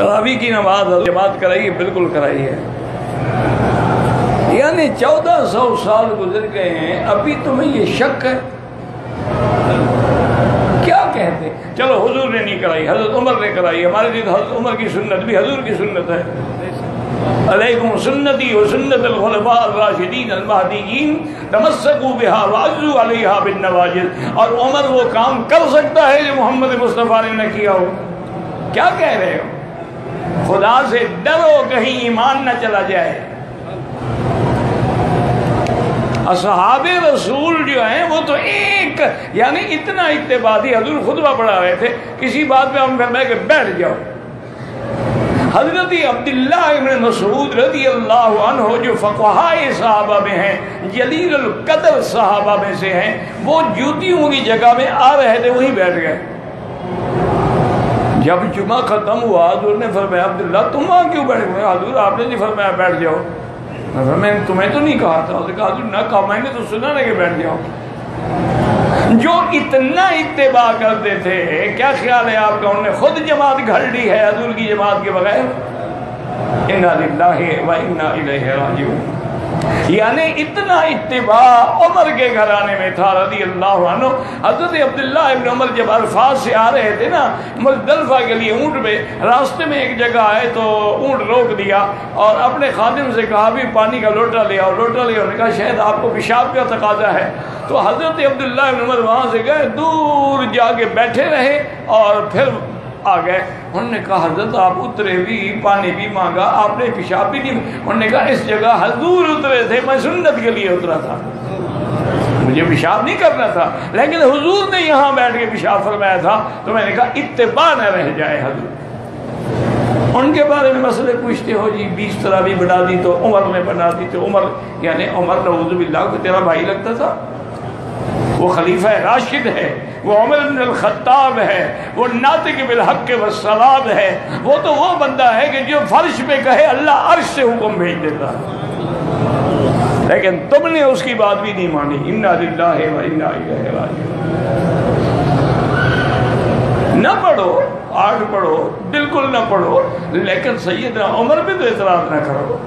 تراویح کی نماز جماعت کرائی ہے، بالکل کرائی ہے۔ یعنی 1400 سال گزر گئے ہیں، ابھی تمہیں یہ شک ہے؟ کیا کہتے ہیں؟ چلو حضور نے نہیں کرائی، حضرت عمر نے کرائی، ہمارے لیے حضرت عمر کی سنت بھی حضور کی سنت ہے۔ علیکم سنتی و سنت الخلفاء الراشدین المہدیین تمسکوا بها وعضوا علیہا بالنواجذ۔ اور عمر وہ کام کر سکتا ہے جو محمد مصطفیٰ نے نہ کیا ہو؟ کیا کہہ رہے ہو؟ خدا سے ڈرو کہیں ایمان نہ چلا جائے۔ اصحاب رسول جو ہیں وہ تو ایک یعنی اتنا اتباعی، حضور خطبہ پڑھا رہے تھے، کسی بات پہ ہم فرمائے کہ بیٹھ جاؤ۔ حضرت عبداللہ ابن مسعود رضی اللہ عنہ جو فقہائے صحابہ میں ہیں، جلیل القدر صحابہ میں سے ہیں، وہ جوتیوں کی جگہ میں آ رہے تھے، وہیں بیٹھ گئے۔ جب جمعہ ختم ہوا حضور نے فرمایا عبداللہ تم وہاں کیوں بیٹھ گئے؟ حضور آپ نے نہیں فرمایا بیٹھ جاؤ۔ میں نے تمہیں تو نہیں کہا تھا۔ کہا حضور نہ کہا، میں نے تو سنا نا کہ بیٹھ جاؤ۔ جو اتنا اتباع کرتے تھے، کیا خیال ہے آپ کا انہوں نے خود جماعت گھڑ لی ہے حضور کی جماعت کے بغیر؟ انا للہ و انا الیہ راجعون۔ یعنی اتنا اتباع عمر کے گھرانے میں تھا رضی اللہ عنہ۔ حضرت عبداللہ ابن عمر جب عرفات سے آ رہے تھے نا مزدلفہ کے لیے اونٹ پہ، راستے میں ایک جگہ آئے تو اونٹ روک دیا اور اپنے خادم سے کہا بھی پانی کا لوٹا لے آؤ۔ لوٹا لے آؤ، نے کہا شاید آپ کو پیشاب کا تقاضا ہے۔ تو حضرت عبداللہ ابن عمر وہاں سے گئے، دور جا کے بیٹھے رہے اور پھر آ گئے۔ انہوں نے کہا حضرت آپ اترے بھی، پانی بھی مانگا، آپ نے پیشاب بھی نہیں۔ انہوں نے کہا اس جگہ حضور اترے تھے، میں سنت کے لیے اترا تھا، مجھے پیشاب نہیں کرنا تھا، لیکن حضور نے یہاں بیٹھ کے پیشاب فرمایا تھا، تو میں نے کہا اتباع نہ رہ جائے حضور۔ ان کے بارے میں مسئلے پوچھتے ہو جی 20 تراویح بنا دی تو عمر نے بنا دی، تو عمر یعنی عمر نعوذ باللہ کو تیرا بھائی لگتا تھا؟ وہ خلیفہ راشد ہے، وہ عمر بن الخطاب ہے، وہ ناطق بالحق والصواب ہے، وہ تو وہ بندہ ہے کہ جو فرش پہ کہے اللہ عرش سے حکم بھیج دیتا ہے، لیکن تم نے اس کی بات بھی نہیں مانی۔ انا للہ و انا الیہ راجعون۔ نہ پڑھو، 8 پڑھو، بالکل نہ پڑھو، لیکن سیدنا عمر پہ تو اعتراض نہ کرو۔